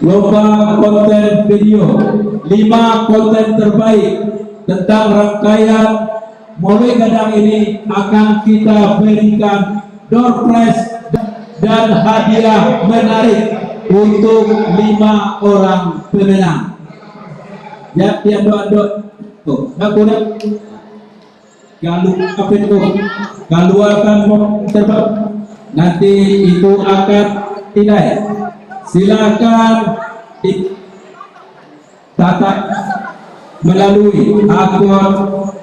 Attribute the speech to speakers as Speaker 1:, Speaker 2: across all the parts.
Speaker 1: lomba konten video, 5 konten terbaik tentang rangkaian Maulid Gadang ini akan kita berikan door prize dan hadiah menarik untuk 5 orang pemenang. Ya, tiap doa tuh, aku nak kalau apa itu kalau akan terbang nanti itu akan tidak. Silakan ditata melalui akun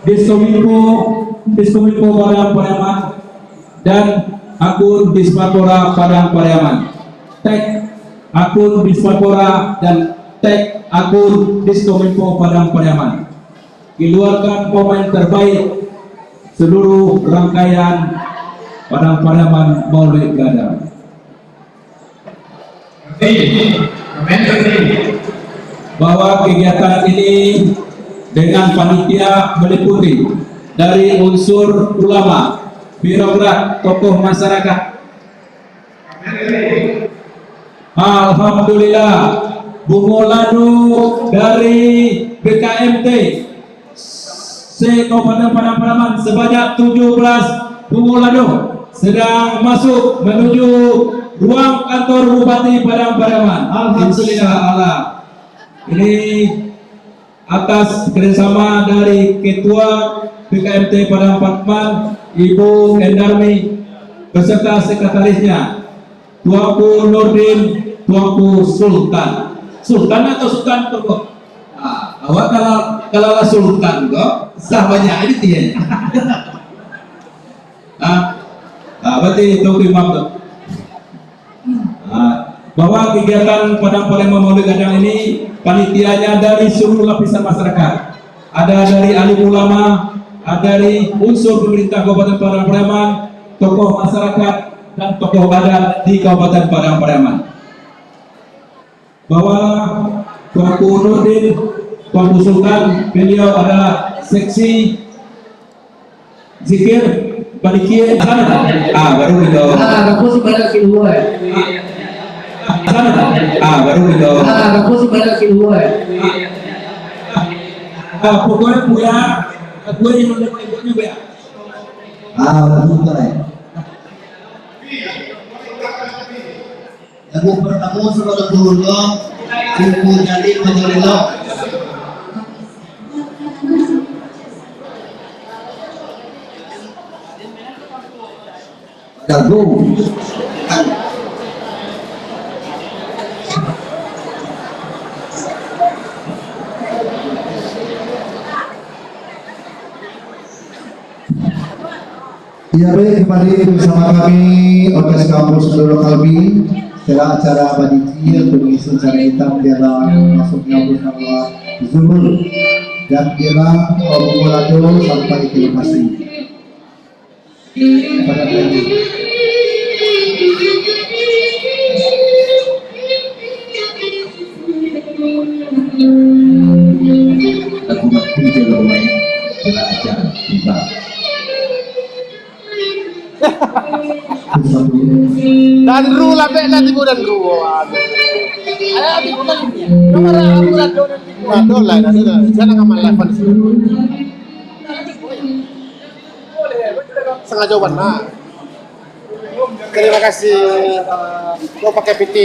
Speaker 1: Diskominfo Padang Pariaman dan akun Dispapora Padang Pariaman. Tag akun Dispapora dan tag akun Diskominfo Padang Pariaman. Keluarkan komen terbaik seluruh rangkaian Padang Pariaman Maulid Gadang. Bahwa kegiatan ini dengan panitia meliputi dari unsur ulama, birokrat, tokoh masyarakat. Alhamdulillah, Bungoladu dari BKMT Kabupaten Padang Pariaman sebanyak 17 Bungoladu sedang masuk menuju ruang kantor Bupati Padang Pariaman. Alhamdulillah Allah. Ini atas kerjasama dari Ketua BKMT Padang Pariaman Ibu Endarmi beserta sekretarisnya Tuanku Nurdin, Tuanku Sultan. Sultan atau Sultan kok? Awak kalau Sultan kok sah banyak ini dia. Berarti itu imam tuh. Bahwa kegiatan Padang Pariaman Maulid Gadang ini panitianya dari seluruh lapisan masyarakat. Ada dari alim ulama, ada dari unsur pemerintah Kabupaten Padang Pariaman, tokoh masyarakat dan tokoh adat di Kabupaten Padang Pariaman. Bahwa Tuanku Nurdin, Tuanku Sultan, beliau adalah seksi zikir panikir baru itu.
Speaker 2: Aku sih banyak keluar.
Speaker 1: Baru itu.
Speaker 2: Aku sih banyak keluar.
Speaker 1: Pokoknya punya gue yang udah ibunya be.
Speaker 3: Betul ya. Aku bertemu sebagai guru Ibu jadi menjelilo. Jago.
Speaker 4: Ya baik, kembali bersama kami Orkes Kampus Nurul Kalbi setelah acara panitia mengisi secara hitam dalam masuknya bersama Zuhur dan dalam Omolado sampai ke lokasi. Pada lagi.
Speaker 3: Aku mati jalan setelah acara tiba.
Speaker 5: Dan ru labek nanti dan ru. Ada di mana? Nomor aku lah dolar. Jangan ngamal level sih. Sengaja jawaban nah. Terima kasih. Gua pakai PT.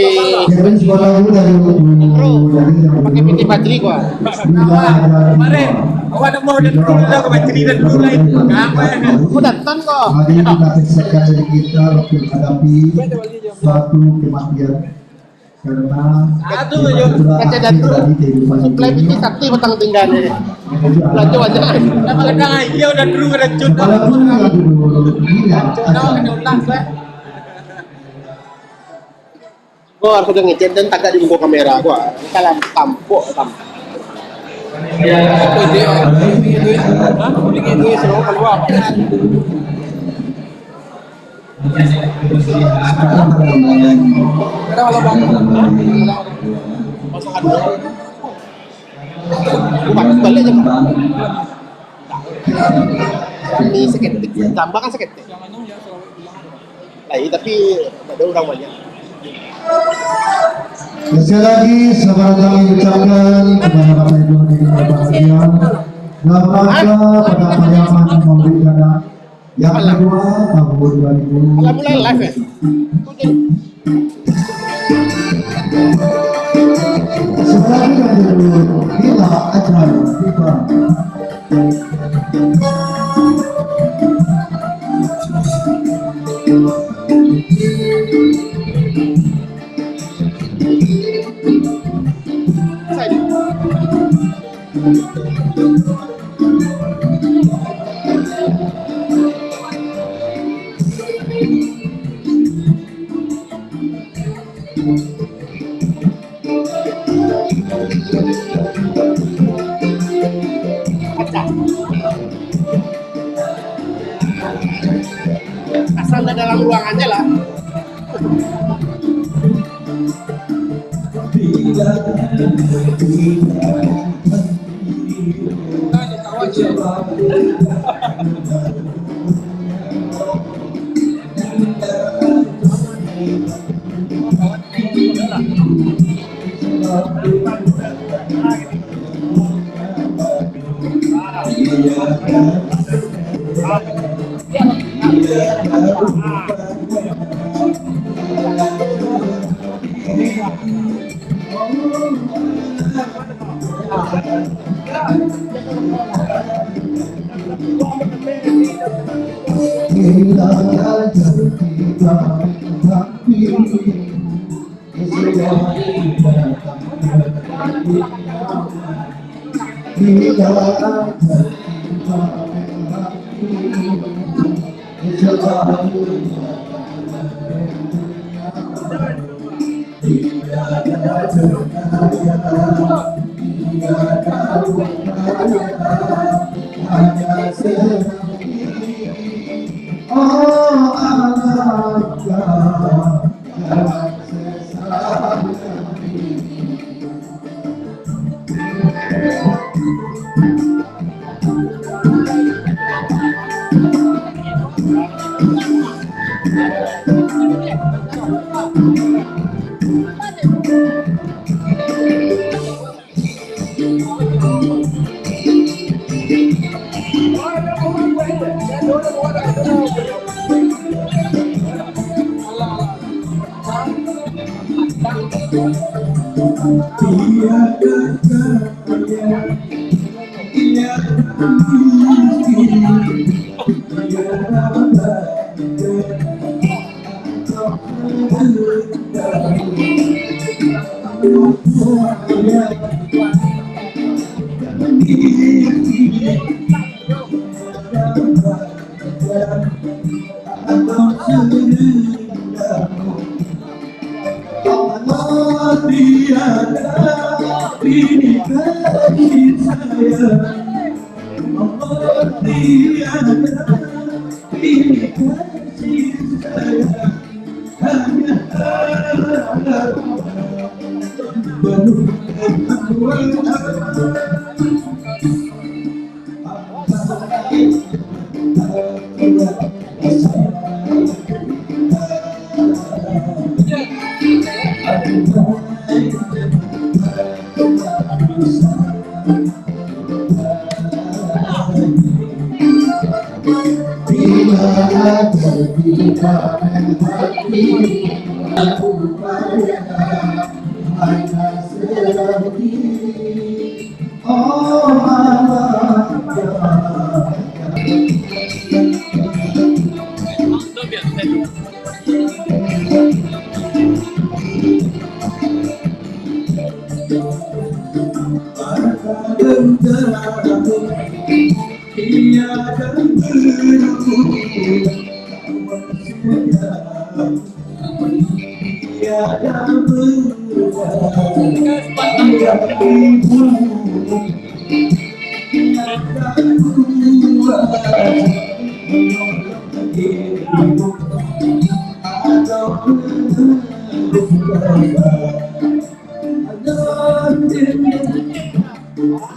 Speaker 5: Pakai PT bateri gua.
Speaker 1: Kemarin awak nak mau dan dulu dah kau bateri dan dulu lain. Apa?
Speaker 5: Aku datang kok.
Speaker 4: Hari ini kita persiapkan diri kita untuk menghadapi suatu kematian karena
Speaker 5: Kaca datu. Suplai PT sakti petang tinggal ni. Lanjut aja.
Speaker 1: Nama kadang iya udah dulu ada cut. Nama kena ulang saya.
Speaker 5: Gua harus udah ngecek dan tagak di muka kamera gua. Kalau tampuk. Ya, ini semua keluar. Kita kalau bang, masuk adu. Bukan balik je. Ini seketik, tambah kan seketik. Tapi tak ada orang banyak.
Speaker 4: Sekali lagi selamat kami ucapkan kepada Bapak Ibu yang berbahagia dalam rangka pada perayaan Maulid Gada yang kedua tahun 2000.
Speaker 5: Alah mulai live ya.
Speaker 4: Sekali lagi dulu bila acara tiba.
Speaker 5: Asal dalam ruangannya lah.
Speaker 4: Bila ajar tiba tapi bila ajar oh anaknya jangan sesali.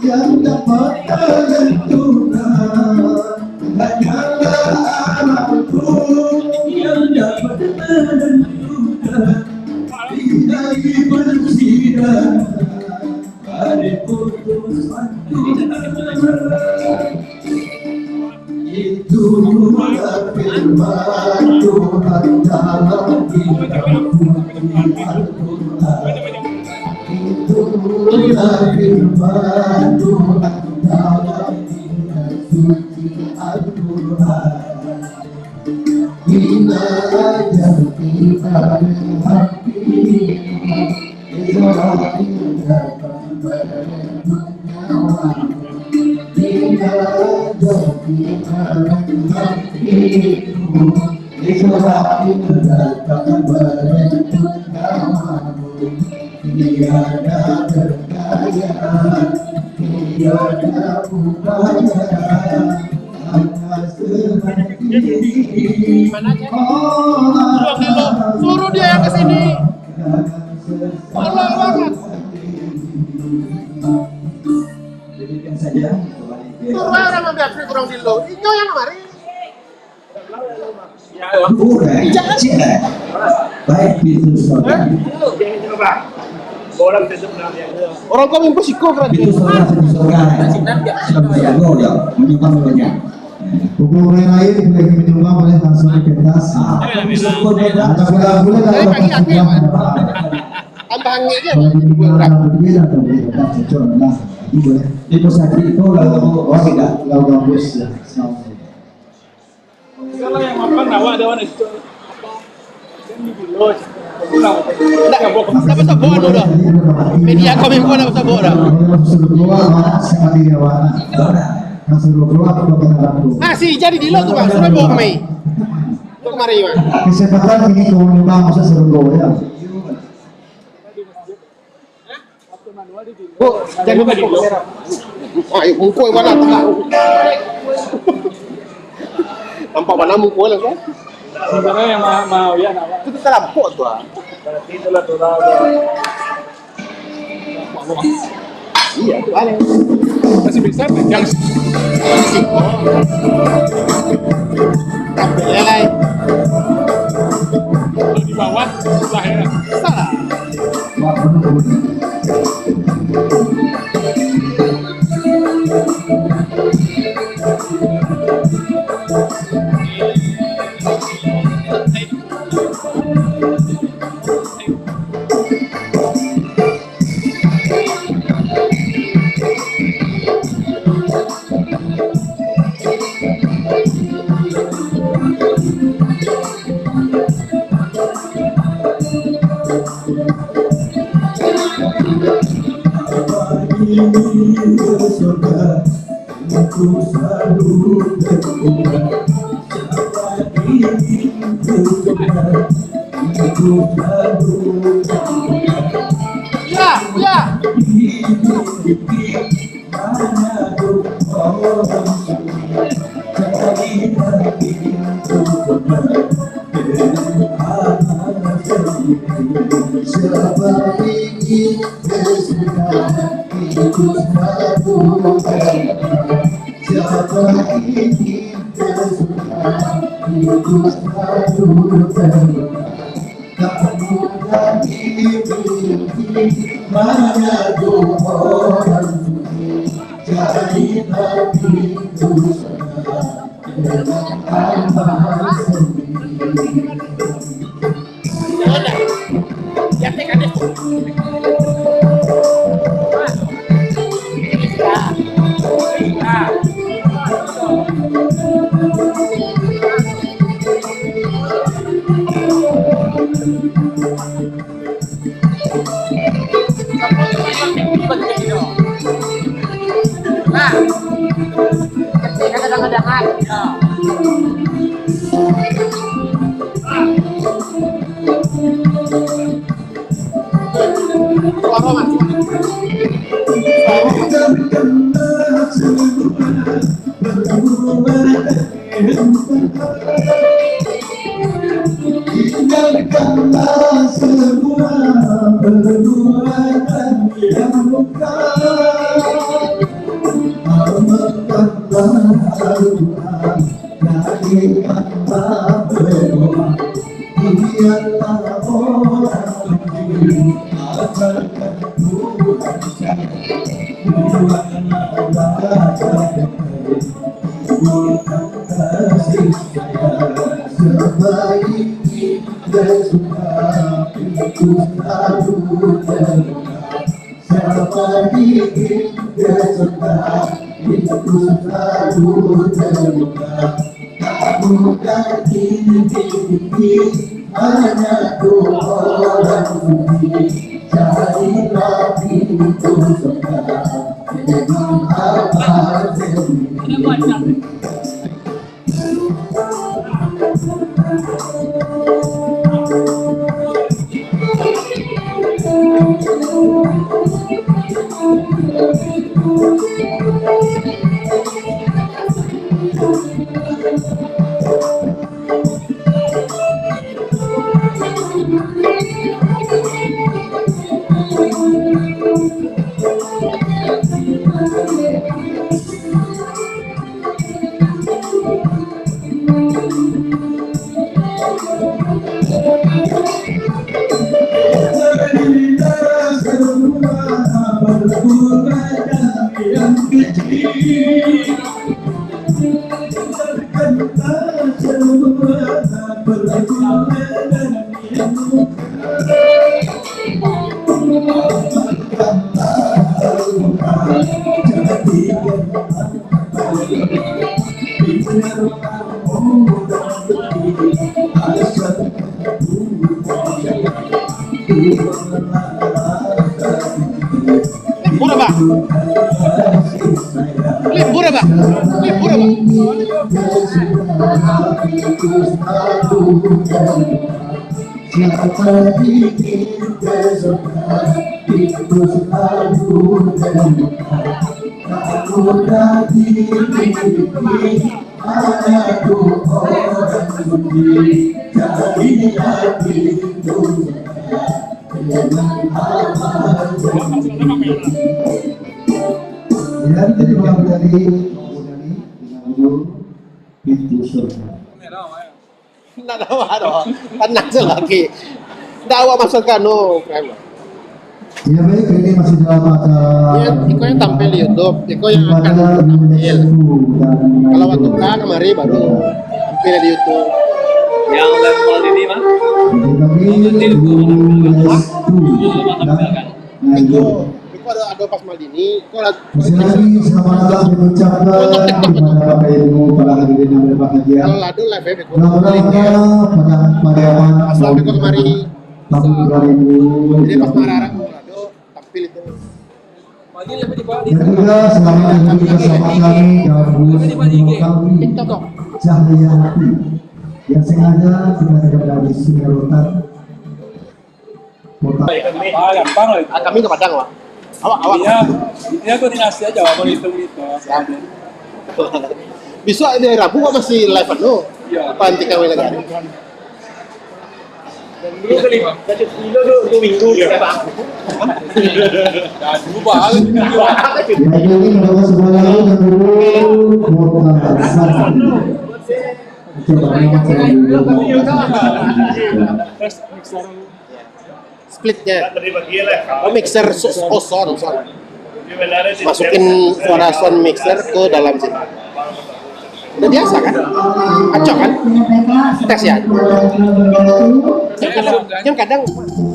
Speaker 4: Yang dapat menentukan hanyalah anakku, yang dapat menentukan Itu firman Tuhan dalam hidupku. Itulah firman Tuhan dalam kitab suci Al-Quran. Bila ajar kita menghati, Israel datang berebut nyawa. Bila ajar kita menghati, Israel datang berebut nyawa. Tiada kekayaan, tiada upaya, hanya seperti
Speaker 5: Suruh dia yang kesini. Tolong banget.
Speaker 3: Demikian saja.
Speaker 5: Suruh orang ambil kurang dulu. Itu yang kemarin.
Speaker 3: Baik pintu surga.
Speaker 5: Orang kau mimpi siko berarti.
Speaker 3: Pintu surga. Surga ya, menyumbang banyak.
Speaker 4: Hukum yang lain boleh menyumbang oleh langsung ke pentas. Ada boleh
Speaker 5: Dari pagi aku ya, Pak. Ambangnya aja.
Speaker 3: Itu sakit itu lalu tidak
Speaker 4: Lalu bagus ya.
Speaker 6: Kalau yang makan nawa ada warna itu.
Speaker 5: Dapat sabun dah. Media kami pun dapat sabun dah.
Speaker 4: Suruh keluar sama dia warna. Suruh keluar ke penarapku.
Speaker 5: Si jadi di lo tu bang, suruh bawa kami. Tu kemari bang.
Speaker 4: Kesempatan ini kau menyumbang masa suruh keluar ya.
Speaker 5: Bu, jangan lupa di lo. Ayo mungkoi mana tak? Nampak mana mungkoi lah kan?
Speaker 6: Sebenarnya yang mau ya nawa.
Speaker 5: Itu tak lampau tu ah.
Speaker 6: Berarti itulah total.
Speaker 5: Iya, tu ada.
Speaker 6: Masih besar yang
Speaker 5: Lelai.
Speaker 6: di bawah sebelah ya.
Speaker 5: Salah. Ya, ya.
Speaker 4: Siapa ingin kesukaan ikut melakukan. Siapa ingin kesukaan ikut melakukan. Tak mudah dimiliki, mana dua orang suci. Jadi nabi itu sana dengan amal sendiri.
Speaker 5: Ya tekan deh. Nah, ketika kadang-kadang ya.
Speaker 4: Tinggalkanlah semua perbuatan yang bukan. Amalkanlah Al-Quran dari tanpa berdoa. Biarlah orang lain ajarkan Tuhan.
Speaker 5: Murah Pak. Murah Pak. Murah Pak.
Speaker 4: Ya, jadi malam dari pintu surga.
Speaker 5: Nggak tahu dong. Tenang lagi. Dawa masuk kanu.
Speaker 4: Ya baik, ini masih dalam acara.
Speaker 5: Ya, Iko yang tampil di YouTube. Iko yang akan tampil. Kalau waktu K kemari baru tampil di YouTube.
Speaker 7: Yang level ini mah
Speaker 5: Iko ada pas Maldini. Iko
Speaker 4: Masih lagi selamat datang mengucapkan kepada Bapak Ibu para hadirin yang berbahagia.
Speaker 5: kalau lado live Iko.
Speaker 4: Mudah-mudahan pada pariaman
Speaker 5: Asal Iko kemari.
Speaker 4: tahun 2000.
Speaker 5: Jadi pas marah lado tampil itu.
Speaker 4: Dan juga selamat datang bersama kami dalam bus kami
Speaker 5: TikTok dong.
Speaker 4: Cahyati yang sengaja sudah ada di Sungai Rotan Kota.
Speaker 6: Gampang lah itu.
Speaker 5: Kami ke Padang, Pak. Awak.
Speaker 6: Iya, intinya koordinasi aja, mau hitung itu.
Speaker 5: Besok ini Rabu kok masih live anu?
Speaker 6: Iya.
Speaker 5: Apa anti kami lagi?
Speaker 7: dulu kali dua minggu ya Pak.
Speaker 6: Dan berubah.
Speaker 4: Baik ini mendapat sebuah lagu dan dulu Kota Satu. Coba nama saya
Speaker 6: Terus mixer
Speaker 5: Splitnya. Oh mixer sound. Masukin suara sound mixer ke dalam sini. Udah biasa kan? Acok kan? Tes ya? Yang kadang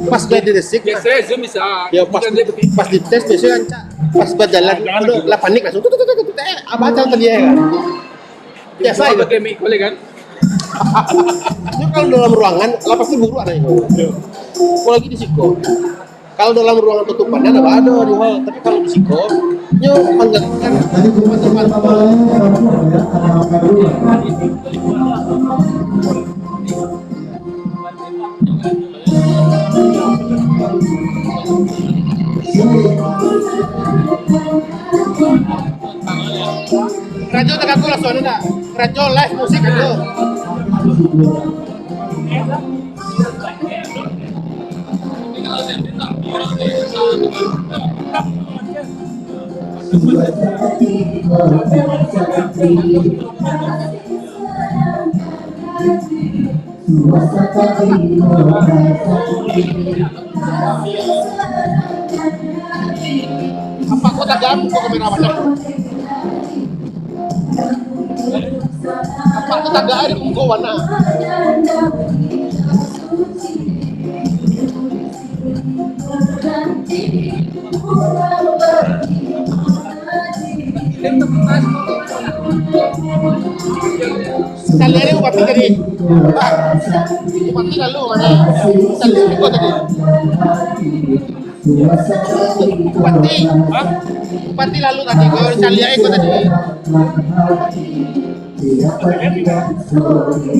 Speaker 5: pas gue di desik,
Speaker 6: saya zoom bisa.
Speaker 5: ya pas di tes biasanya kan pas berjalan, udah lah panik langsung apa aja tadi ya kan? Biasa itu.
Speaker 6: Pakai mic boleh kan?
Speaker 5: Itu kalau dalam ruangan, lah pasti buru ada itu. Kalau lagi di Siko, kalau dalam ruangan tutupan ada di hall, tapi kalau di Siko, nyo mengganggukan
Speaker 4: tadi teman-teman ya apa dulu.
Speaker 5: Rajo tekan aku langsung ada, Rajo live musik ada. Apa kau tak ganggu kau kameramannya? Apa kau tak ganggu kau warna? Salary upati tadi. Upati lalu mana? Salary kau tadi. Upati, upati lalu tadi. Kau salary kau tadi.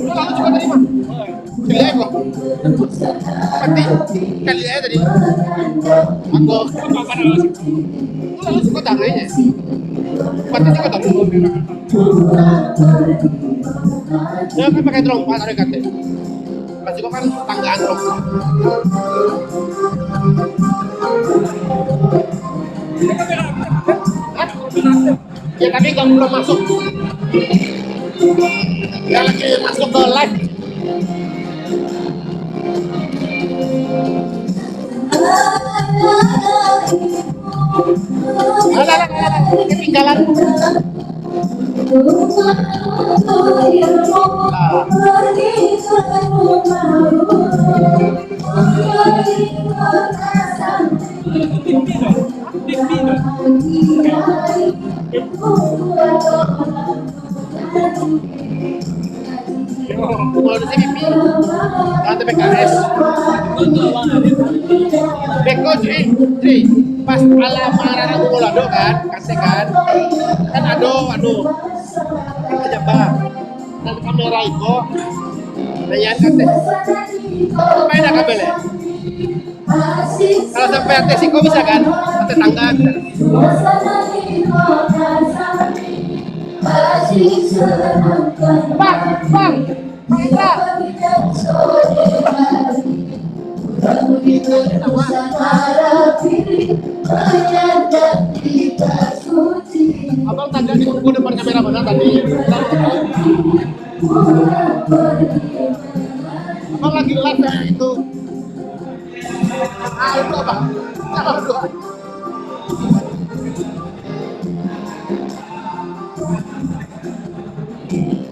Speaker 5: Lalu juga tadi mah. Salary kau. Upati, salary tadi. Aku. Lalu juga tangannya. Upati juga tadi. Ya kan pakai trompa ada kate. Pasti kok kan tanggaan trompa. Ya tapi kalau belum masuk. Ya lagi masuk ke live. Alah, ketinggalan. Kalau di sini ada PKS. Beko Jri, pas ala marah aku lado kan, kasih kan ado, kan aja bang, dan kamera itu, layan kasih, apa yang kabel ya? Kalau sampai atas kok bisa kan, atas tangga. Bang, Indra. Abang tangga di kuku depan kamera mana tadi? Abang lagi live ya itu. Itu apa?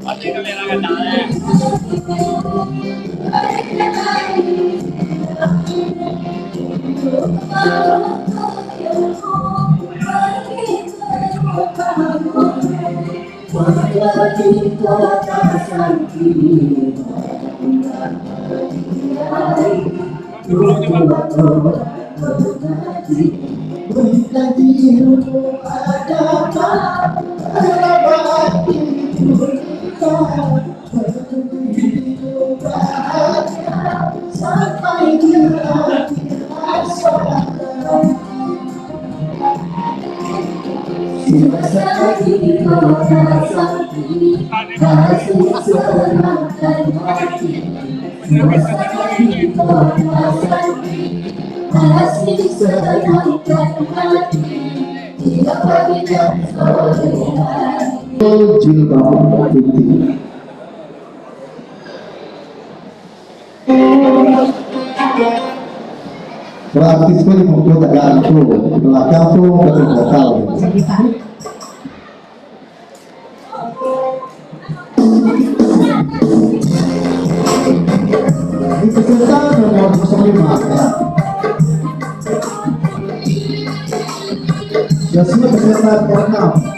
Speaker 7: Pasti kamera ganda ya.
Speaker 4: Jilbab putih. Praktis pun mungkin tak gantung, belakang tu betul total. Ini peserta nomor 05 ya. Biasanya peserta nomor 6.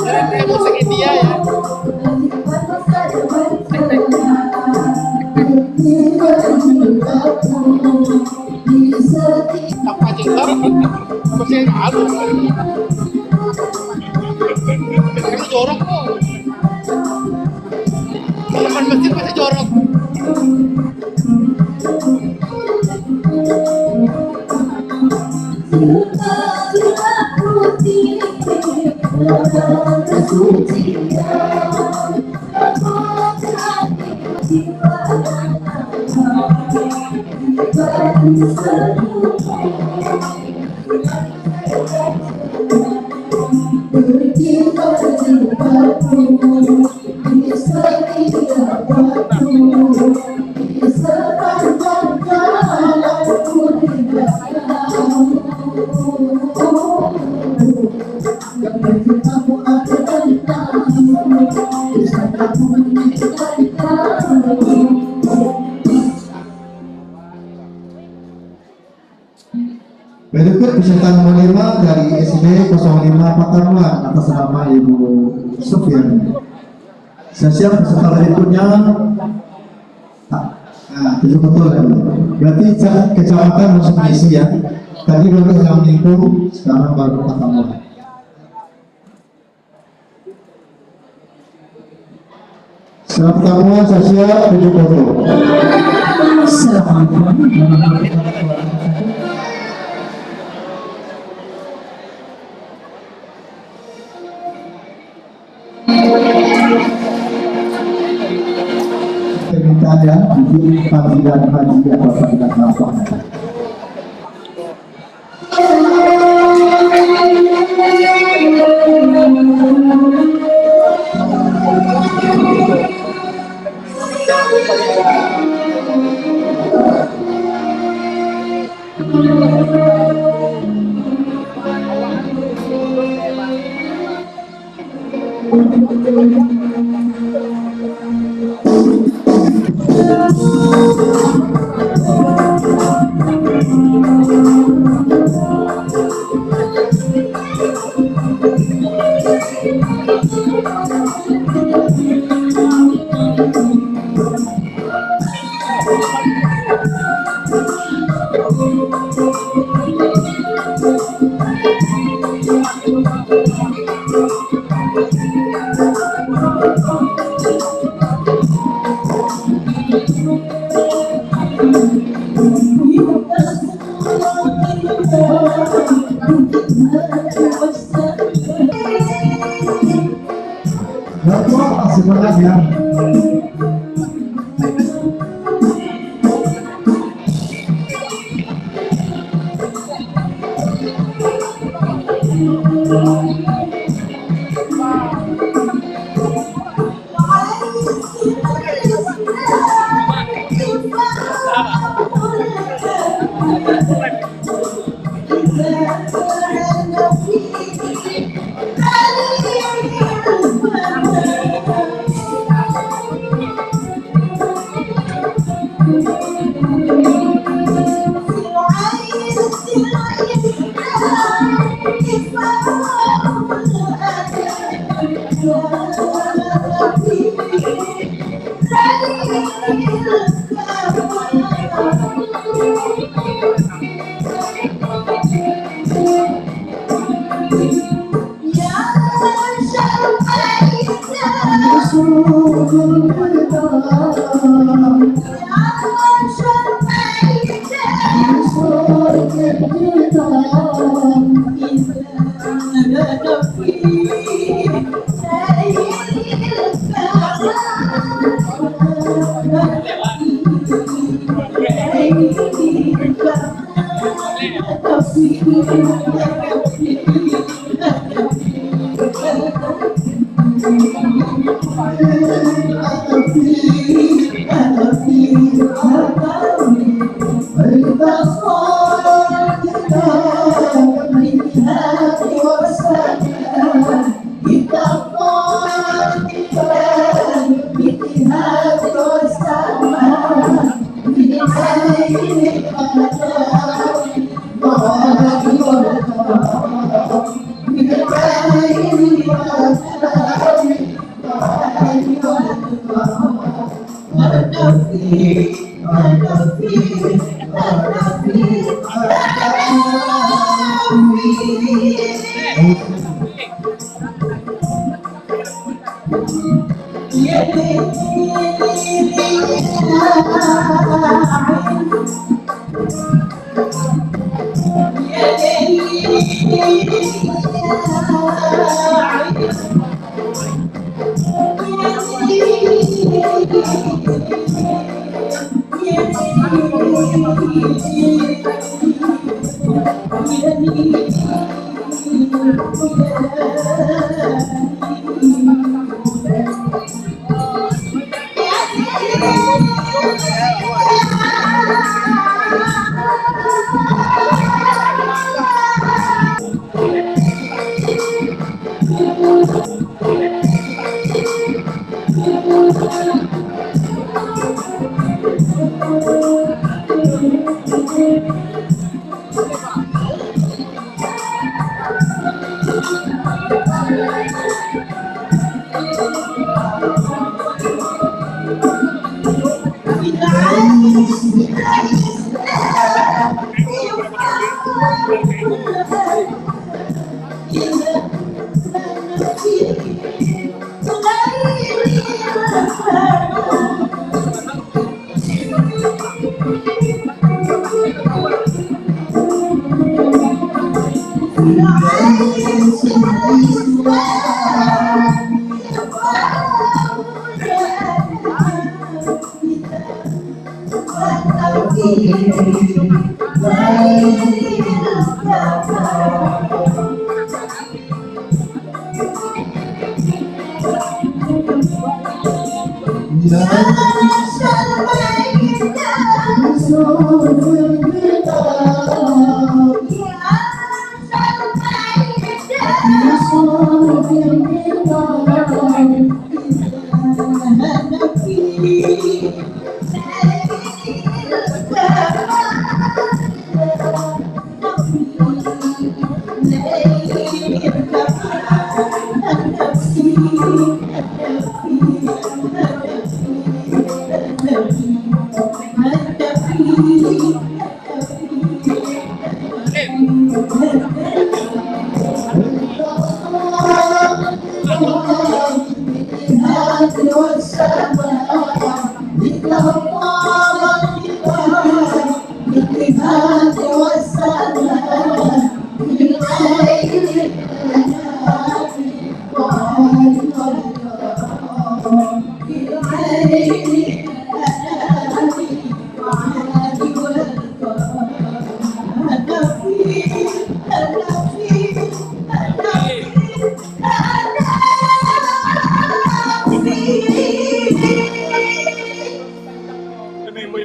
Speaker 5: Kayak musik India ya. Tanpa cinta, masih halus. Kamu jorok kok. Di depan masjid masih jorok.
Speaker 4: Berikut peserta menerima dari SD 05 Pakarwan atas nama Ibu Sufian. Siap peserta berikutnya. Itu betul ya. Berarti kecamatan masuk isi ya. Tadi baru yang lingkup, sekarang baru Pakarwan. Setelah pertemuan saya siap tujuh foto. Permintaan ya, di panggilan haji atau panggilan nafkah. Semangat ya.
Speaker 6: Hindi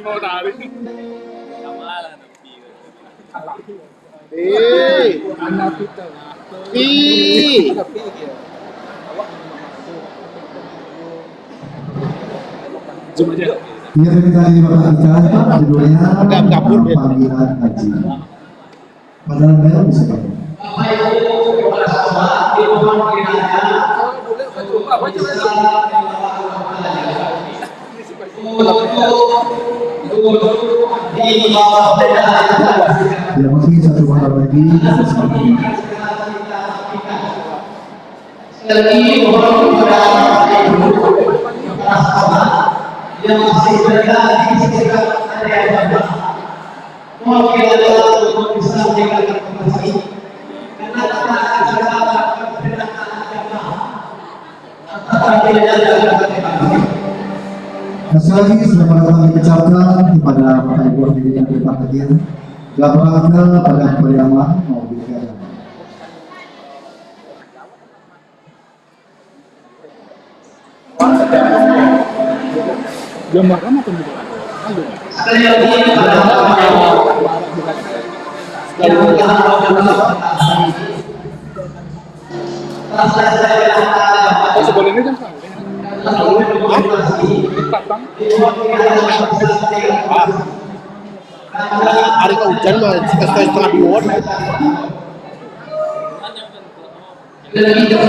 Speaker 6: mo tari. Zoom aja.
Speaker 4: Iya dari tadi diperhatikan judulnya panggilan haji. Padahal memang bisa pakai. Ya mungkin satu hal lagi.
Speaker 8: yang masih berada di sekitar area Bapak. Mohon kita untuk bisa meninggalkan tempat ini. Karena kita acara kebenaran agama antara tidak ada agama.
Speaker 4: Sekali lagi selamat datang diucapkan kepada Bapak Ibu hadirin yang berbahagia. Dalam rangka pada perayaan Maulid Nabi.
Speaker 6: Gambar kamu tuh bukan?
Speaker 8: Sekali lagi pada
Speaker 6: Oh, sebenarnya kan
Speaker 5: Hari ke hujan mah setengah dua.
Speaker 2: Lagi jam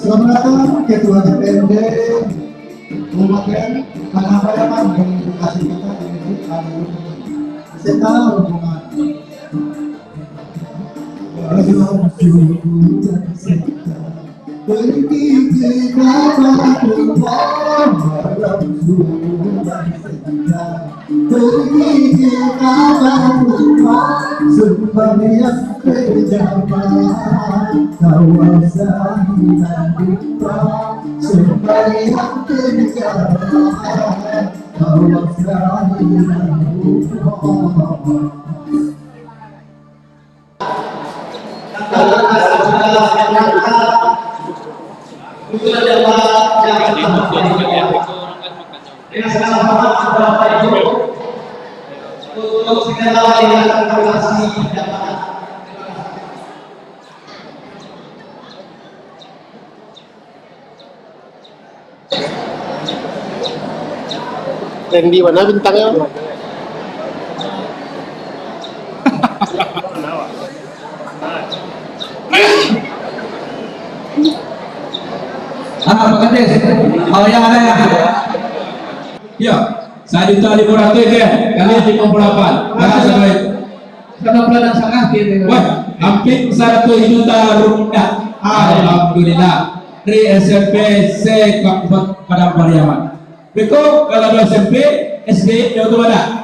Speaker 4: Selamat Ketua DPRD Kabupaten Tanah Pariaman mengedukasi kita di kali serta hubungan. Pergi ke kawasan pergi ke kawasan sembahyang berjamaah kawasan Hindupa sembahyang berjamaah kawasan Hindupa.
Speaker 5: Randy mana bintangnya?
Speaker 2: Pak Kades, oh yang ada ya.
Speaker 1: Ya, 1.500.000 ya, kali 58. Bahasa baik.
Speaker 2: Sama peladang sangat gitu.
Speaker 1: Wah, hampir 1 juta rupiah. Alhamdulillah. Dari SMP C Kabupaten Padang Pariaman. Beko kalau ada SMP, SD jauh mana?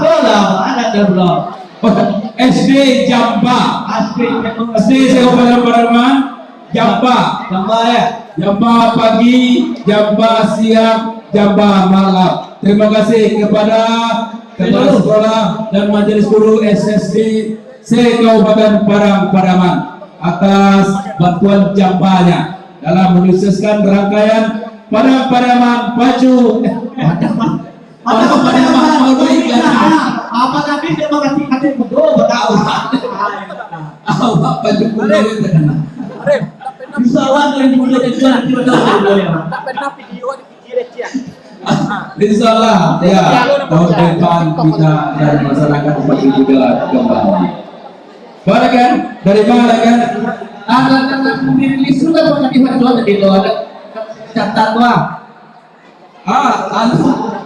Speaker 2: Belum, ada belum.
Speaker 1: SD Jamba. SD Kabupaten Pariaman, Jamba.
Speaker 2: Tambah ya.
Speaker 1: Jamba pagi, Jamba siang, Jamba malam. Terima kasih kepada kepala sekolah dan majelis guru SSD se-Kabupaten Padang Pariaman atas bantuan jambanya dalam menyukseskan rangkaian Padang Pariaman Pacu. Padang Pariaman mau ikan.
Speaker 2: Apa tapi dia mau kasih hati betul tahu.
Speaker 1: Awak Pacu kuda.
Speaker 2: Wisatawan yang mulia dan cantik betul ya.
Speaker 1: Insyaallah ya tahun depan kita dan masyarakat Bupati juga kembali. Barakan dari mana kan?
Speaker 2: Ada dirilis juga bukan dibantuan di luar catat wah.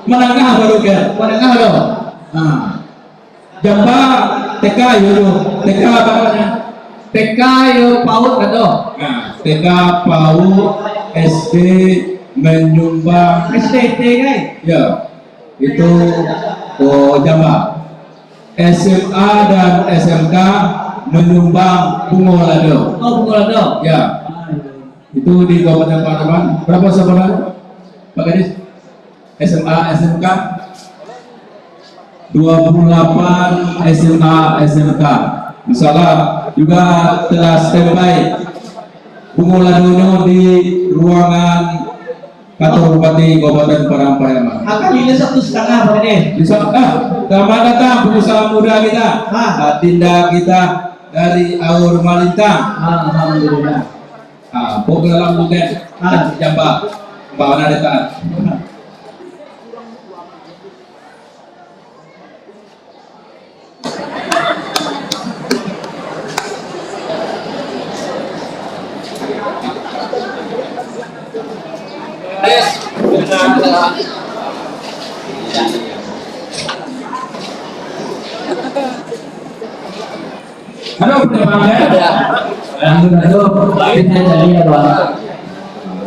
Speaker 1: Menengah baru kan?
Speaker 2: Menengah loh.
Speaker 1: Jamba TK yo TK apa?
Speaker 2: TK yo PAUD kado.
Speaker 1: Nah, TK PAUD SD menyumbang
Speaker 2: STT guys.
Speaker 1: ya itu Jamba. SMA dan SMK menyumbang Pungolado.
Speaker 2: Oh, Pungolado.
Speaker 1: Ya, itu di Kabupaten Pademangan. Berapa saudara? Pak Gadis? SMA, SMK? 28 SMA, SMK. Misalnya juga telah standby Pungoladonya di ruangan kantor Bupati Kabupaten Padang Pariaman.
Speaker 2: Akan ini 1,5 Pak Gadis.
Speaker 1: Bisa, selamat datang pengusaha muda kita, Tinda kita dari Aur Malintang.
Speaker 2: Alhamdulillah.
Speaker 1: Program bukan Jamba, Bawana Detaan. Halo,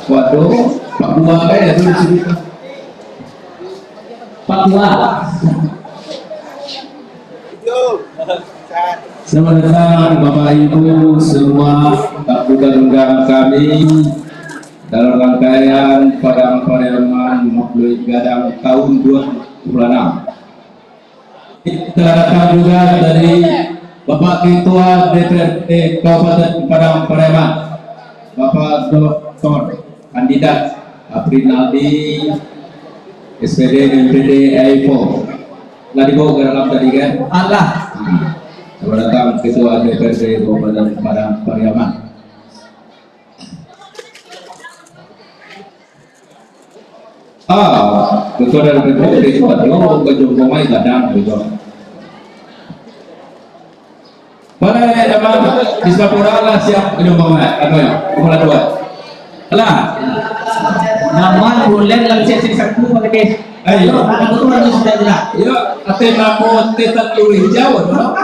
Speaker 1: waduh, Pak Buah kayak itu di sini.
Speaker 2: Pak Buah.
Speaker 1: Selamat datang Bapak Ibu semua tamu dan undangan kami dalam rangkaian Padang Pariaman Maulid Gadang tahun 2026. Kita datang juga dari Bapak Ketua DPRD Kabupaten Padang Pariaman, Bapak Dr. Kandidat Aprinaldi SPD MPD AIPO. Tadi bawa ke dalam tadi kan?
Speaker 2: Allah.
Speaker 1: Selamat datang Ketua DPRD Kabupaten Padang Pariaman. Ketua DPRD Kabupaten Kejompongai Gadang betul. Pada emang di Singapura lah siap Kejompongai, apa ya? Kepala dua. Lah.
Speaker 2: Nama bulan lang siya sisakmu Pak Gadis.
Speaker 1: Ayo,
Speaker 2: Aku harus sudah jelas.
Speaker 1: yo, ate namo tetat luwih jauh, no?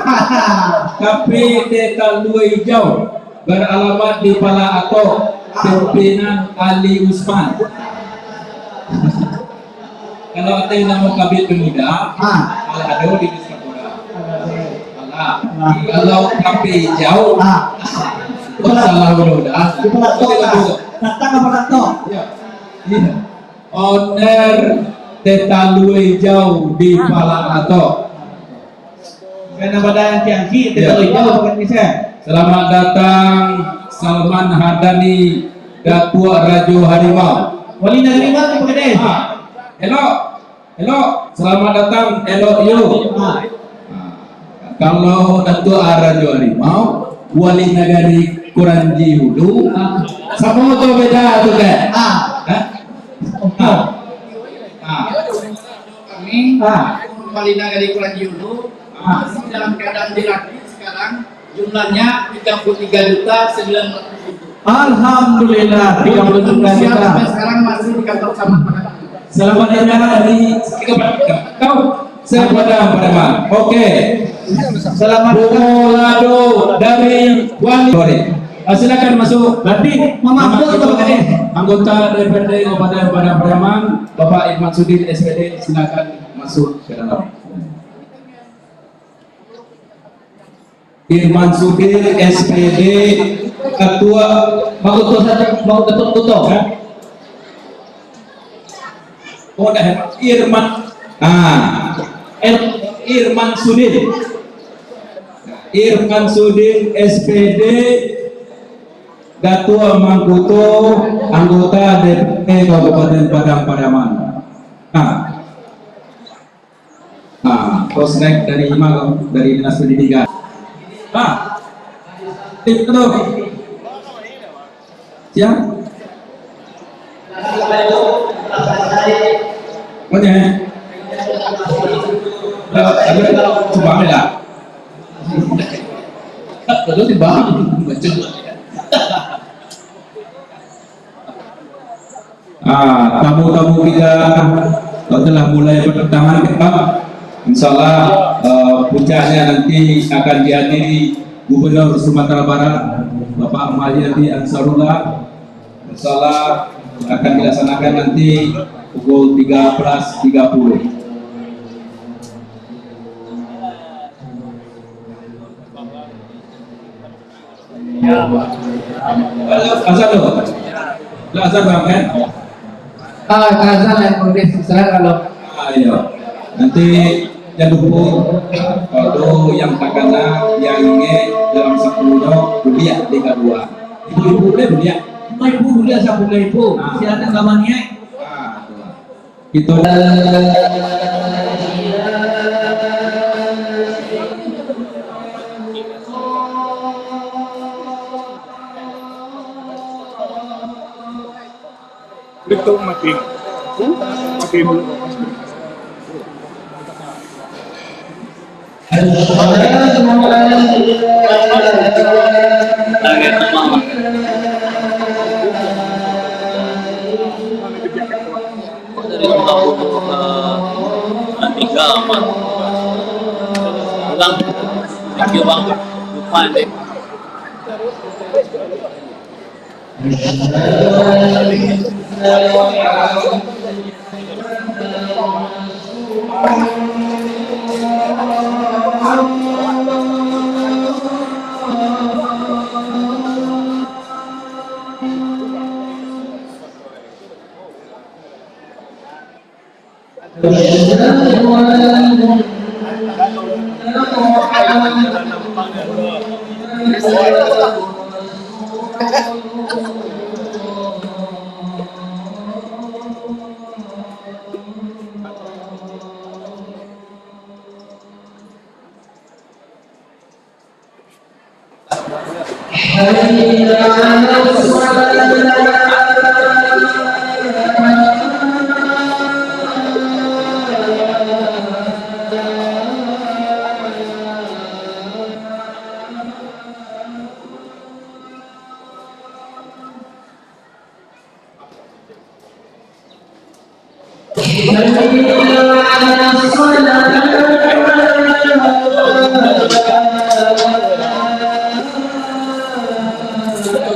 Speaker 1: Tapi tetat luwih jauh beralamat di Pala Ato, pimpinan Ali Usman. Kalau ate namo Kabit Pemuda, ada di Singapura. Kalau kapi jauh, salah mudah.
Speaker 2: Datang apa datang?
Speaker 1: Ya, iya. Owner Teta Luwih Jauh di Pala Ato.
Speaker 2: Karena badan Tiangki
Speaker 1: Ya.
Speaker 2: tidak jauh Pak Gadis.
Speaker 1: Selamat datang Salman Hardani, Datua Rajo Harimau.
Speaker 2: Wali negeri mana Pak Gadis?
Speaker 1: Hello, hello. Selamat datang, hello you. Kalau Datua Rajo Harimau, Wali Negari Kuranji Hulu, sama itu beda tuh kan?
Speaker 7: Kami Wali Negari Kuranji Hulu masih dalam keadaan dilatih sekarang, jumlahnya 33.900.000.
Speaker 2: Alhamdulillah 33
Speaker 7: Siap
Speaker 2: juta.
Speaker 7: sampai sekarang masih di kantor Camat Padang.
Speaker 1: Selamat datang dari kau Padang Pariaman. Oke.
Speaker 2: Selamat
Speaker 1: Pungolado dari Wali. Silakan masuk.
Speaker 2: Berarti Mama Abdul Pak Gadis.
Speaker 1: Anggota DPRD Kabupaten Padang Pariaman, Bapak Irman Sudin SPD, silakan masuk ke dalam. Irman Sudin SPD, Ketua
Speaker 2: Mau ketuk-ketuk.
Speaker 1: Oh, Irman. Irman Sudin. Irman Sudin SPD, Ketua Mangkuto, anggota DPRD Kabupaten Padang Pariaman. Kosnek dari Imam dari Dinas Pendidikan. Tim itu. Siap? Mana? Coba lah. Kalau dibahas tamu-tamu kita telah mulai berdatangan kita. Insyaallah puncaknya nanti akan dihadiri Gubernur Sumatera Barat Bapak Mahyadi Ansarullah. Insyaallah akan dilaksanakan nanti pukul 13.30. Azan dong. Lah azan bang kan?
Speaker 2: Kazan yang nulis misalnya kalau
Speaker 1: Ayo. Nanti jangan lupa kalau yang takana yang ingin dalam 10 kuliah 32. Ibu-ibu deh kuliah.
Speaker 2: ibu udah sabun ibu, silakan kamarnya.
Speaker 1: Itu
Speaker 6: Itu mati. Mati dulu.
Speaker 9: Dari kampung ke tiga apa pulang lagi bang lupa deh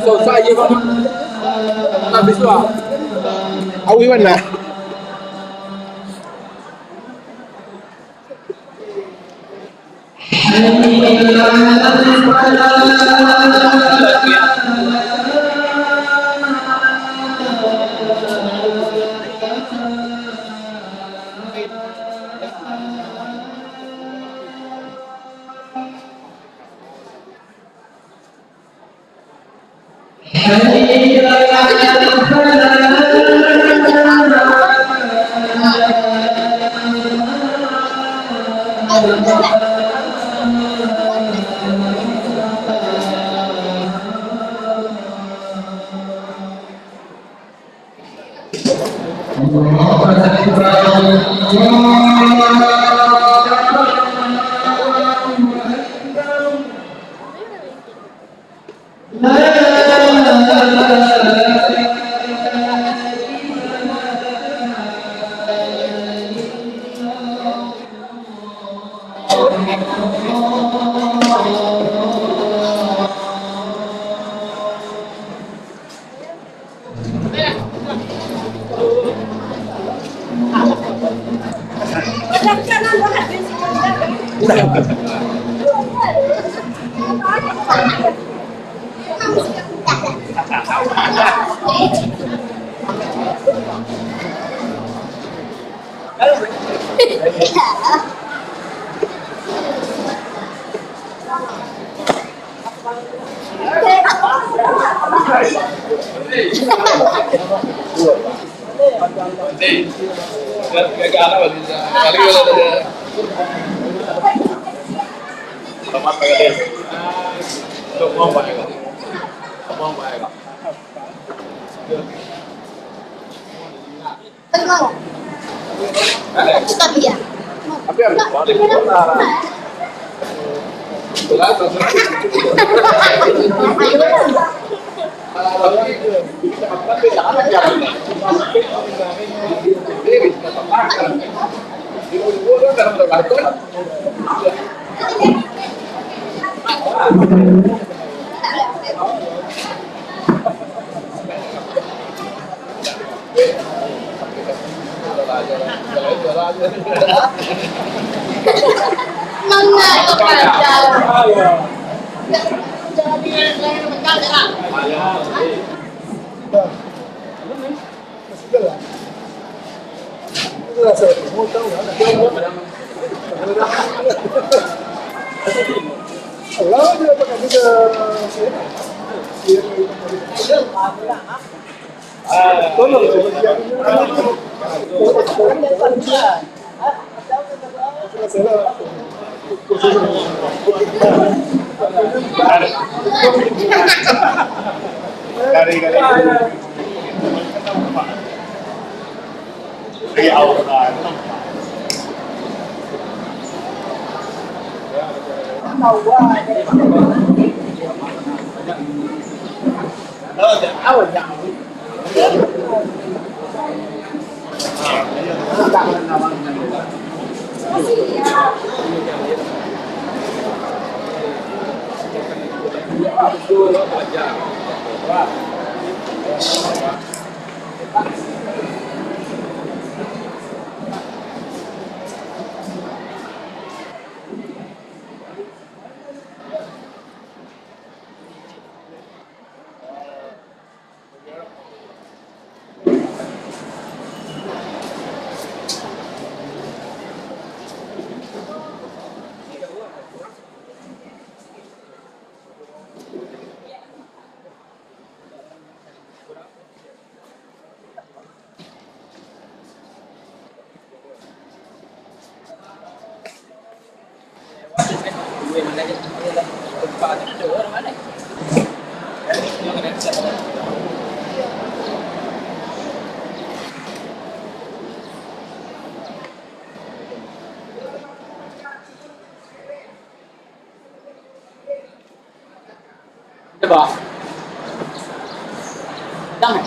Speaker 5: Susah aja bang. Habis tuh. Awi mana?
Speaker 10: Nona kepada
Speaker 6: Dari awal.
Speaker 2: Coba. Jangan.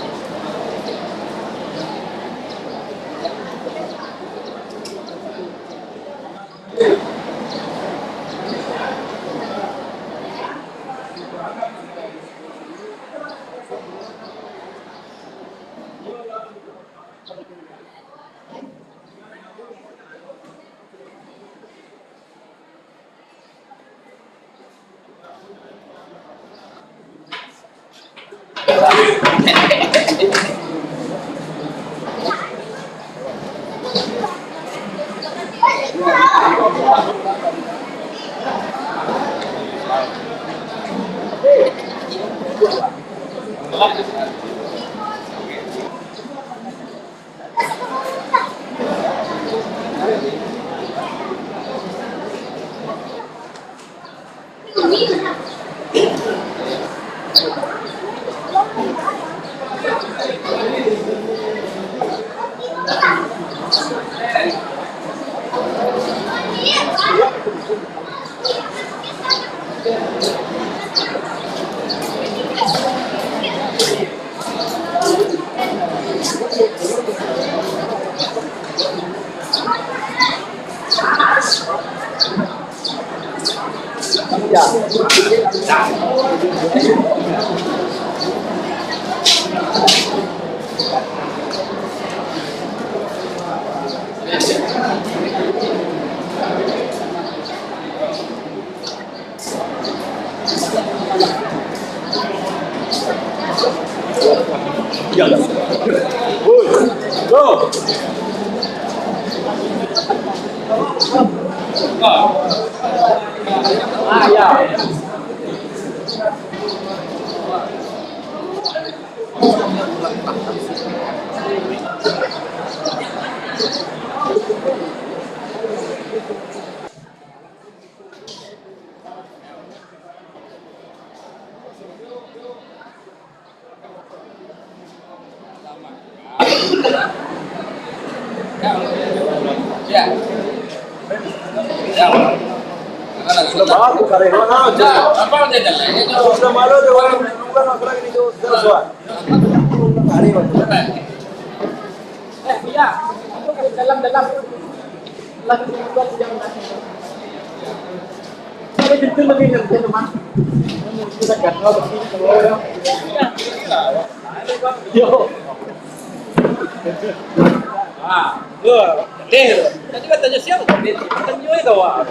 Speaker 7: Tadi katanya siapa? Katanya itu wah.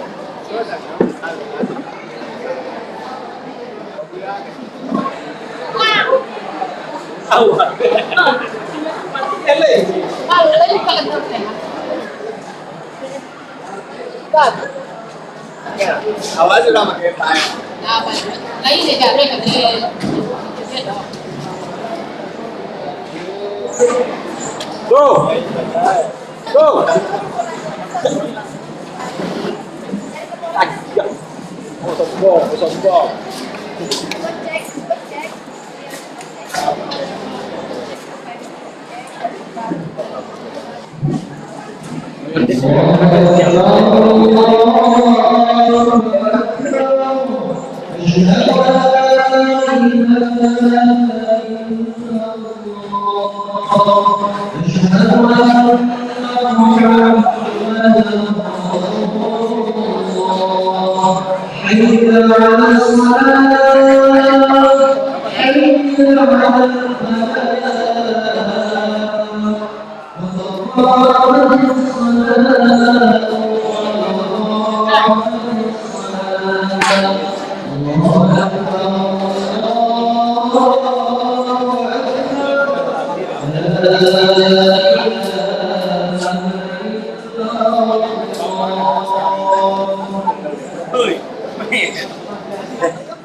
Speaker 7: Tahu. Ele. Awal sudah pakai file.
Speaker 2: Nah ini jadi
Speaker 6: Go! Go! Sombong.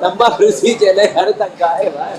Speaker 9: Tambah bersih jadi harus tangga Pak.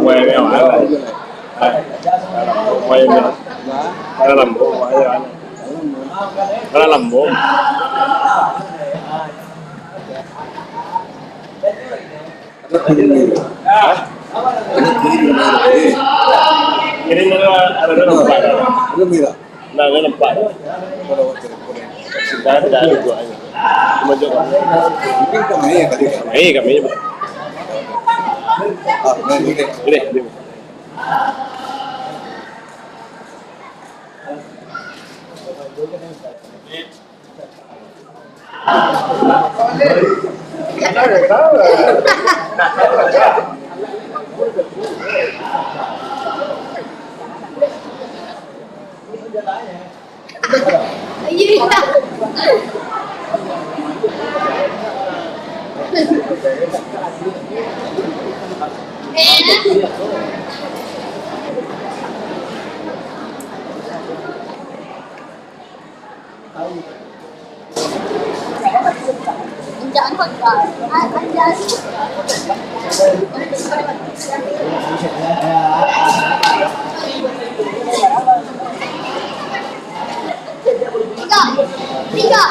Speaker 6: quay mèo lại lại quay mèo nó làm bố quay anh nó làm bố ini ada nampak nah ada nampak sudah ada dua aja cuma juga mungkin kami ya kami ini
Speaker 10: Jangan pakai. Tiga.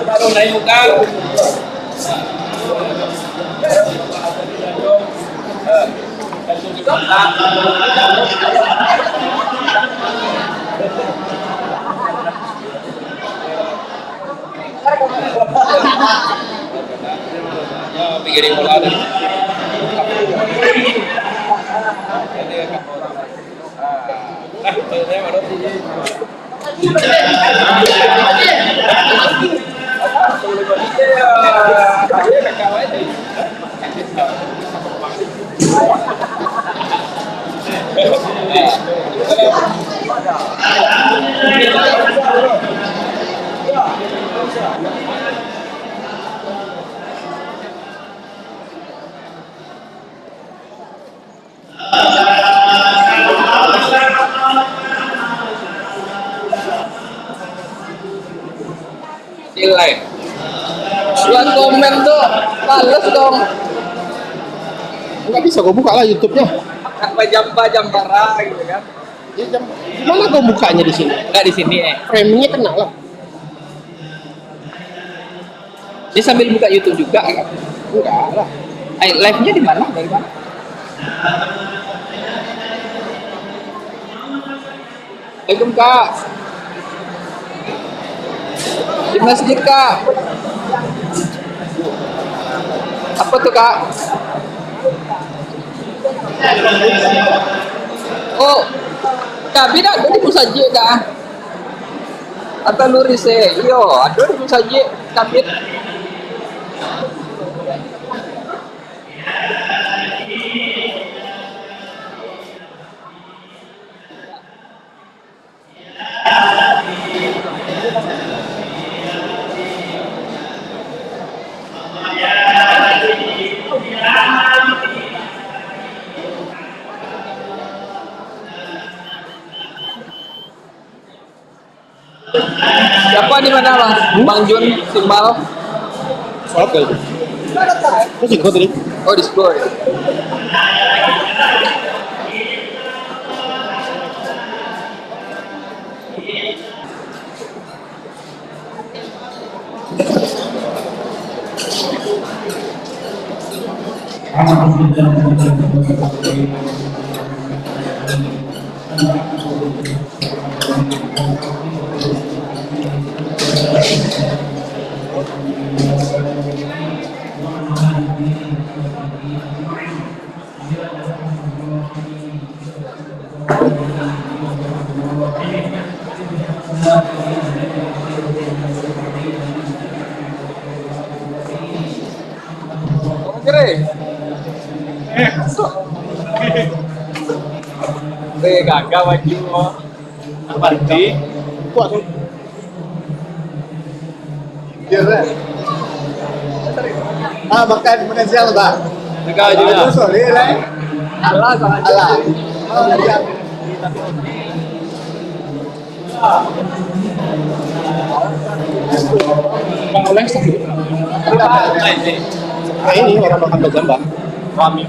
Speaker 7: Baru naik muka. Pikirin bola deh. Nilai. Buat komen tuh, males dong.
Speaker 5: Nggak bisa gue buka lah YouTube-nya.
Speaker 7: Apa jam bara gitu kan?
Speaker 5: Ya, gimana gue bukanya di sini?
Speaker 7: Enggak di sini
Speaker 5: Framingnya kena lah.
Speaker 7: Dia sambil buka YouTube juga kan?
Speaker 5: Enggak lah.
Speaker 7: Live-nya di mana? Dari mana? Assalamualaikum Kak. Di masjid Kak. Apa tuh Kak? Oh, Kak, ada di musajid Kak. Atau luris iyo, ada di musajid kabit. Siapa di mana Bang? Bang Jun Simbal.
Speaker 5: Sholat kali itu. Terus ikut tadi.
Speaker 7: Oh di sekolah. Ya? Oke. Gagal lagi lo.
Speaker 5: Apa di? Kuat tuh. Makan potensial Bang.
Speaker 7: Gagal juga.
Speaker 5: Sorry lah.
Speaker 7: Alah sangat
Speaker 5: Alah.
Speaker 6: Bang Oleh sakit.
Speaker 5: Nah ini orang makan bazar Bang.
Speaker 6: Kami.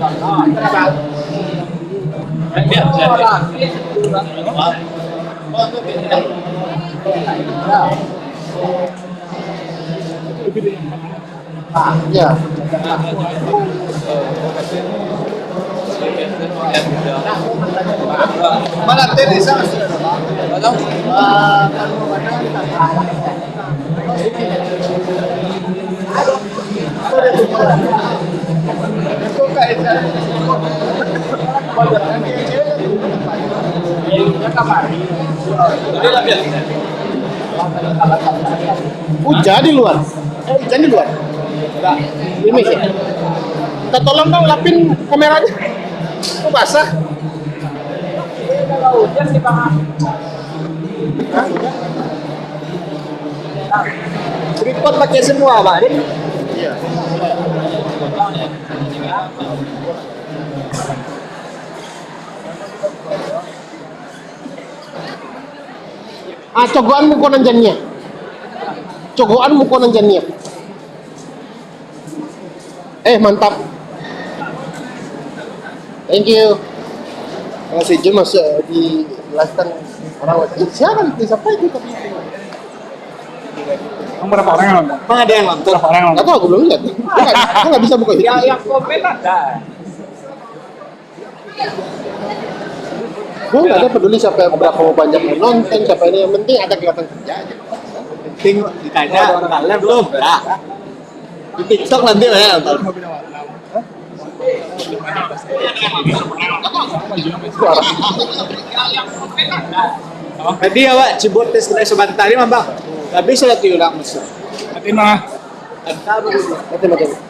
Speaker 5: Ya. Mana tenis sama? Hujan di luar. Hujan di luar. Ini sih. Kita tolong dong lapin kameranya. Kok basah?
Speaker 7: hujan di Bang.
Speaker 5: Tripod pakai semua, Pak. Iya. Cogoan mo ko nandyan niya. Cogoan mo ko nandyan niya. Mantap. Thank you. Si Jun masuk di Lastan orang siapa itu? Siapa itu?
Speaker 6: Kamu berapa orang yang nonton?
Speaker 5: Emang ada yang nonton?
Speaker 6: Berapa orang yang
Speaker 5: Nggak tahu, aku belum lihat. Aku nggak bisa buka itu.
Speaker 7: Yang komen ada.
Speaker 5: Gue nggak ada peduli siapa yang berapa banyak yang nonton, siapa ini, yang penting ada kegiatan kerja aja. Penting ditanya, kalian belum? Nah, di TikTok nanti ya nonton. Tadi ya Pak, Cibotes kita sebentar ini Bang. Tapi saya diulang masuk.
Speaker 6: Nanti mah.
Speaker 5: Nanti.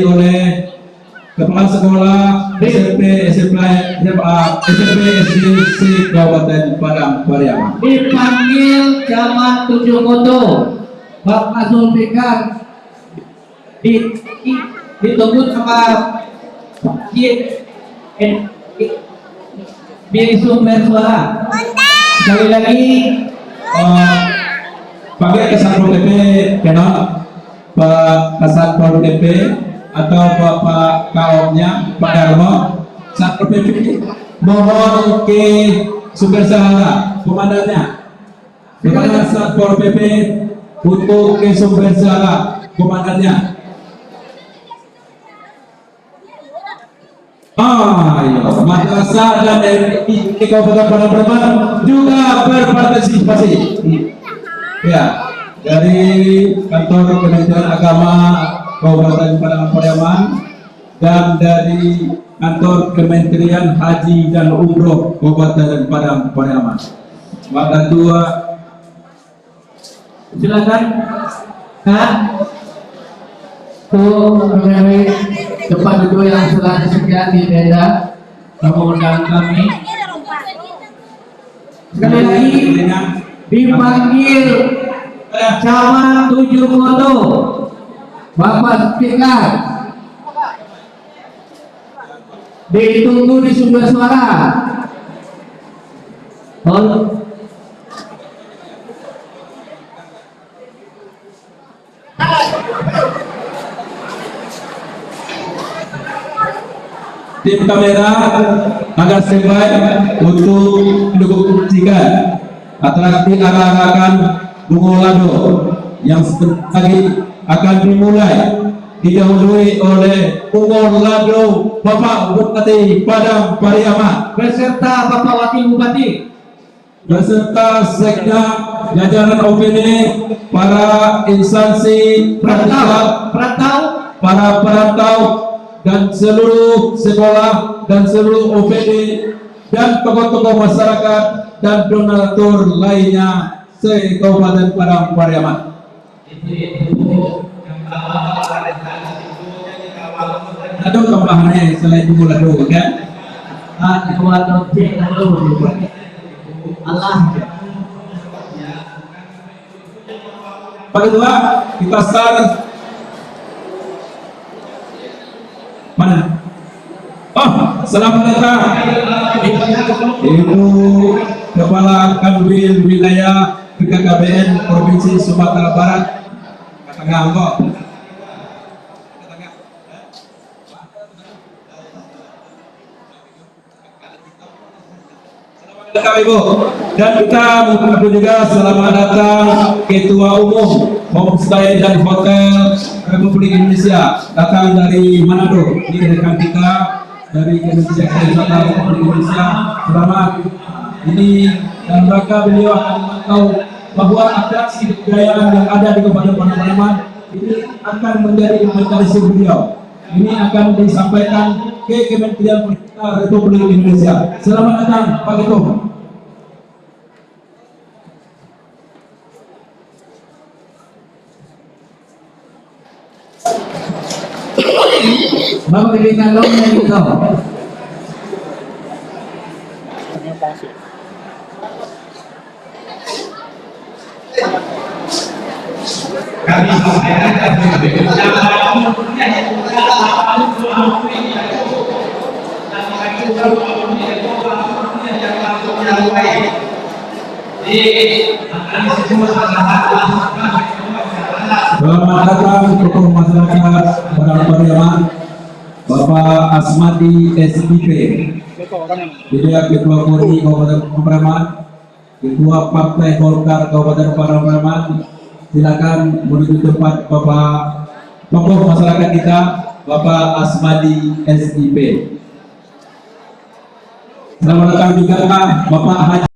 Speaker 1: oleh Kepala Sekolah SMP SDC Kabupaten Padang Pariaman.
Speaker 2: Dipanggil Camat Tujuh-Koto, Bapak Zulfikar, ditunggu sama di sumber suara. Sekali lagi
Speaker 1: pakai Kasatpol PP Kenal, Pak Kasatpol PP atau Bapak Kaomnya Pak Darmo, Satpol PP mohon ke sumber suara komandannya. Kepada Satpol PP untuk ke sumber suara komandannya. Ayo, madrasah dan MI Kabupaten Padang Pariaman juga berpartisipasi. Ya, dari kantor Kementerian Agama Kabupaten Padang Pariaman dan dari kantor Kementerian Haji dan Umroh Kabupaten Padang Pariaman. Maka dua,
Speaker 2: silakan. Depan dulu yang sudah disediakan di tenda tamu undangan kami. Sekali lagi dipanggil Camat Tujuh-Koto, Bapak Speaker, ditunggu di sumber suara.
Speaker 1: Tim kamera agar standby untuk mendukung jika atraksi arah-arahan Bungolado yang sebentar lagi akan dimulai, didahului oleh Bungolado Bapak Bupati Padang Pariaman
Speaker 2: beserta Bapak Wakil Bupati
Speaker 1: beserta sekda, jajaran OPD, para instansi
Speaker 2: perantau,
Speaker 1: para perantau dan seluruh sekolah dan seluruh OPD dan tokoh-tokoh masyarakat dan donatur lainnya se-Kabupaten Padang Pariaman. Ada tambahannya selain Bungolado, kan?
Speaker 2: Bungolado Allah.
Speaker 1: Pada dua kita start. Mana? Oh, selamat datang Ibu Kepala Kanwil Wilayah BKKBN Provinsi Sumatera Barat. Tengah kok. Ibu, dan kita mengucapkan juga selamat datang Ketua Umum Homestay dan Hotel Republik Indonesia datang dari Manado. Ini rekan kita dari Kementerian Kesehatan Republik Indonesia. Selamat. Ini dan mereka beliau akan memantau bahwa atraksi kebudayaan yang ada di Kabupaten Padang Pariaman ini akan menjadi inventarisir beliau. Ini akan disampaikan ke Kementerian Pertanian Republik Indonesia. Selamat datang Pak Ketua.
Speaker 2: Bapak berikan lomnya gitu.
Speaker 1: Selamat datang tokoh masyarakat Padang Pariaman, Bapak Asmadi SIP, Dia Ketua Kori Kabupaten Pariaman, Ketua Partai Golkar Kabupaten Padang Pariaman. Silakan menuju tempat Bapak tokoh masyarakat kita, Bapak Asmadi SIP. Selamat datang juga Bapak Haji